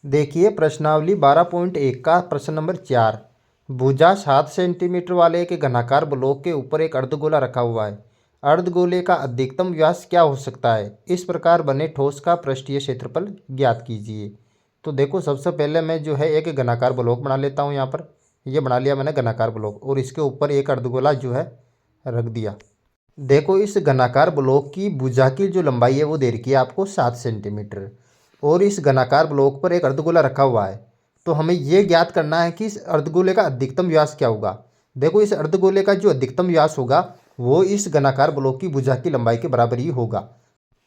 देखिए प्रश्नावली 12.1 का प्रश्न नंबर 4। भुजा 7 सेंटीमीटर वाले एक घनाकार ब्लॉक के ऊपर एक अर्धगोला रखा हुआ है। अर्धगोले का अधिकतम व्यास क्या हो सकता है? इस प्रकार बने ठोस का पृष्ठीय क्षेत्रफल ज्ञात कीजिए। तो देखो सबसे पहले मैं जो है एक घनाकार ब्लॉक बना लेता हूँ। यहाँ पर ये बना लिया मैंने घनाकार ब्लॉक और इसके ऊपर एक अर्धगोला जो है रख दिया। देखो इस घनाकार ब्लॉक की भुजा की जो लंबाई है वो दे रखी है आपको 7 सेंटीमीटर और इस घनाकार ब्लॉक पर एक अर्धगोला रखा हुआ है। तो हमें ये ज्ञात करना है कि इस अर्धगोले का अधिकतम व्यास क्या होगा। देखो इस अर्धगोले का जो अधिकतम व्यास होगा वो इस घनाकार ब्लॉक की भुजा की लंबाई के बराबर ही होगा।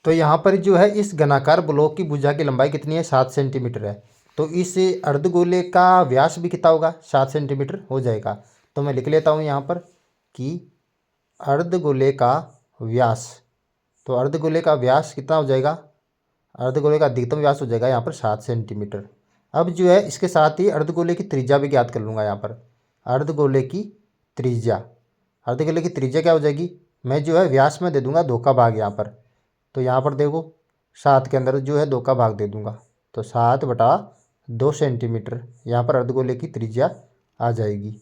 तो यहाँ पर जो है इस घनाकार ब्लॉक की भुजा की लंबाई कितनी है? 7 सेंटीमीटर है। तो इस अर्धगोले का व्यास भी कितना होगा? 7 सेंटीमीटर हो जाएगा। तो मैं लिख लेता हूँ यहाँ पर कि अर्धगोले का व्यास। तो अर्धगोले का व्यास कितना हो जाएगा? अर्धगोले का अधिकतम व्यास हो जाएगा यहाँ पर 7 सेंटीमीटर। अब जो है इसके साथ ही अर्धगोले की त्रिज्या भी ज्ञात कर लूँगा। यहाँ पर अर्धगोले की त्रिज्या, अर्धगोले की त्रिज्या क्या हो जाएगी? मैं जो है व्यास में दे दूंगा 2 का भाग यहाँ पर। तो यहाँ पर देखो 7 के अंदर जो है 2 का भाग दे दूंगा तो 7/2 सेंटीमीटर यहाँ पर अर्धगोले की त्रिज्या आ जाएगी।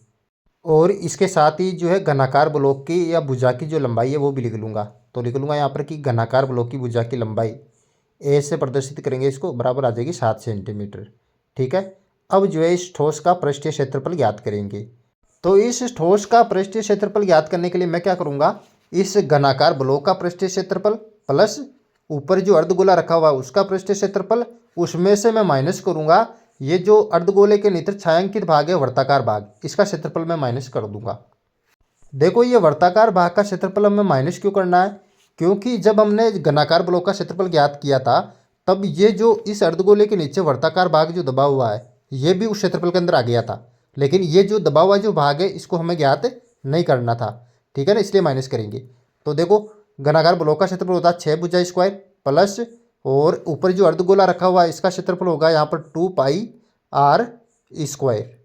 और इसके साथ ही जो है घनाकार ब्लॉक की या भुजा की जो लंबाई है वो भी लिख लूँगा। तो लिख लूँगा यहाँ पर कि घनाकार ब्लॉक की भुजा की लंबाई ए से प्रदर्शित करेंगे इसको, बराबर आ जाएगी 7 सेंटीमीटर। ठीक है। अब जो है इस ठोस का पृष्ठीय क्षेत्रफल ज्ञात करेंगे। तो इस ठोस का पृष्ठीय क्षेत्रफल ज्ञात करने के लिए मैं क्या करूँगा, इस घनाकार ब्लॉक का पृष्ठीय क्षेत्रफल प्लस ऊपर जो अर्धगोला रखा हुआ है उसका पृष्ठीय क्षेत्रफल, उसमें से मैं माइनस करूँगा ये जो अर्धगोले के नियत छायांकित भाग है वर्ताकार भाग, इसका क्षेत्रफल मैं माइनस कर दूंगा। देखो ये वर्ताकार भाग का क्षेत्रफल हमें माइनस क्यों करना है? क्योंकि जब हमने घनाकार ब्लॉक का क्षेत्रफल ज्ञात किया था तब ये जो इस अर्धगोले के नीचे वर्ताकार भाग जो दबा हुआ है ये भी उस क्षेत्रफल के अंदर आ गया था, लेकिन ये जो दबा हुआ जो भाग है इसको हमें ज्ञात नहीं करना था। ठीक है ना, इसलिए माइनस करेंगे। तो देखो घनाकार ब्लॉक का क्षेत्रफल होता है 6 भुजा स्क्वायर प्लस और ऊपर जो अर्धगोला रखा हुआ है इसका क्षेत्रफल होगा यहाँ पर 2πr स्क्वायर।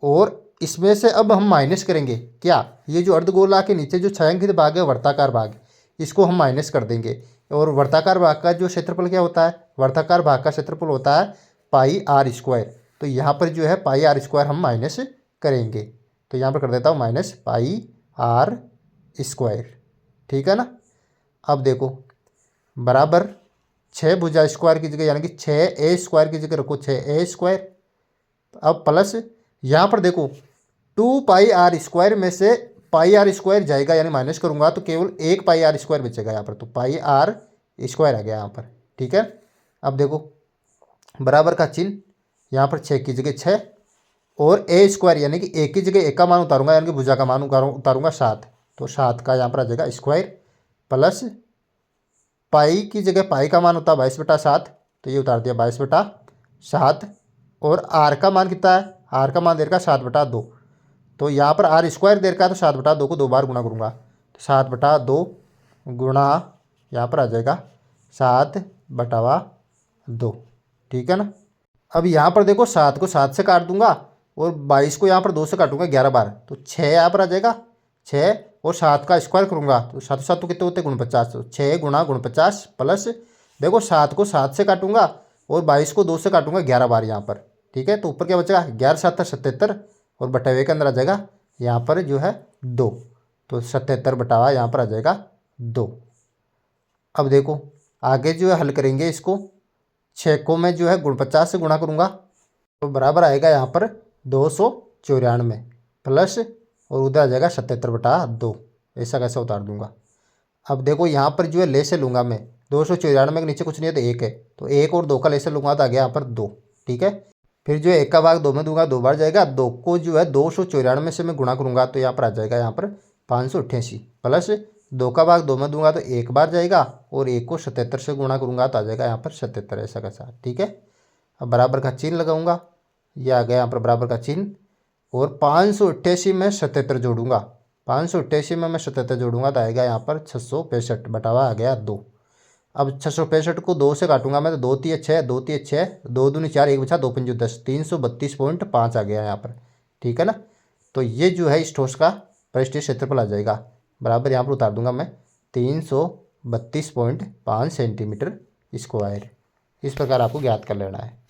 और इसमें से अब हम माइनस करेंगे क्या, ये जो अर्धगोला के नीचे जो छायांकित भाग है वर्ताकार भाग, इसको हम माइनस कर देंगे। और वर्ताकार भाग का जो क्षेत्रफल क्या होता है? वर्ताकार भाग का क्षेत्रफल होता है πr स्क्वायर। तो यहाँ पर जो है πr स्क्वायर हम माइनस करेंगे। तो यहाँ पर कर देता हूँ माइनस πr स्क्वायर। ठीक है ना। अब देखो बराबर 6 भुजा स्क्वायर की जगह यानी कि 6a स्क्वायर की जगह रखो 6a स्क्वायर। अब प्लस यहाँ पर देखो 2πr स्क्वायर में से πr स्क्वायर जाएगा यानी माइनस करूँगा तो केवल एक πr स्क्वायर बचेगा यहाँ पर, तो πr स्क्वायर आ गया यहाँ पर। ठीक है। अब देखो बराबर का चिन्ह यहाँ पर 6 की जगह 6 और a स्क्वायर यानी कि एक की जगह एक का मान उतारूंगा यानी कि भुजा का मान उतारूंगा 7, तो 7 का यहाँ पर आ जाएगा स्क्वायर प्लस पाई की जगह पाई का मान होता है 22/7, तो ये उतार दिया 22/7 और आर का मान कितना है? आर का मान दे रखा 7/2, तो यहाँ पर आर स्क्वायर दे रखा है तो 7/2 को 2 बार गुणा करूँगा तो 7/2 गुणा यहाँ पर आ जाएगा 7/2। ठीक है ना। अब यहाँ पर देखो 7 को 7 से काट दूंगा और 22 को यहाँ पर 2 से काटूंगा 11 बार, तो 6 यहाँ पर आ जाएगा 6 और 7 का स्क्वायर करूँगा तो 7 7 तो कितने होते हैं? 49, तो 6 गुणा 49 प्लस देखो 7 को 7 से काटूंगा और 22 को 2 से काटूंगा 11 बार यहाँ पर। ठीक है। तो ऊपर क्या बचेगा? 11 7 77 और बटावे के अंदर आ जाएगा यहाँ पर जो है 2, तो 77 बटावा यहाँ पर आ जाएगा 2। अब देखो आगे जो है हल करेंगे इसको, 6 को मैं जो है 49 से गुणा करूँगा तो बराबर आएगा यहाँ पर 294 प्लस और उधर आ जाएगा 77/2, ऐसा कैसे उतार दूंगा। अब देखो यहाँ पर जो है ले से लूँगा मैं 294 के नीचे कुछ नहीं है तो 1 है, तो 1 और 2 का ले से लूँगा तो आ गया यहाँ पर 2। ठीक है। फिर जो है 1 का भाग 2 में दूंगा 2 बार जाएगा, 2 को जो है 294 से मैं गुणा करूँगा तो यहाँ पर आ जाएगा यहाँ पर 588 प्लस 2 का भाग 2 में दूंगा तो 1 बार जाएगा और 1 को 77 से गुणा करूँगा तो आ जाएगा यहाँ पर 77, ऐसा कैसा। ठीक है। अब बराबर का चिन्ह लगाऊंगा, यह आ गया यहाँ पर बराबर का चिन्ह और 588 में 77 जोड़ूंगा, 588 में मैं 77 जोड़ूंगा तो आएगा यहाँ पर 665 बटावा आ गया 2। अब 665 को 2 से काटूंगा मैं तो 2 3 6 2 3 6 2 दूनी 4 1 बचा 2 पंजे 10 332.5 आ गया यहाँ पर। ठीक है ना। तो ये जो है इस ठोस का पृष्ठीय क्षेत्रफल आ जाएगा, बराबर यहाँ पर उतार दूंगा मैं 332.5 सेंटीमीटर स्क्वायर। इस प्रकार आपको ज्ञात कर लेना है।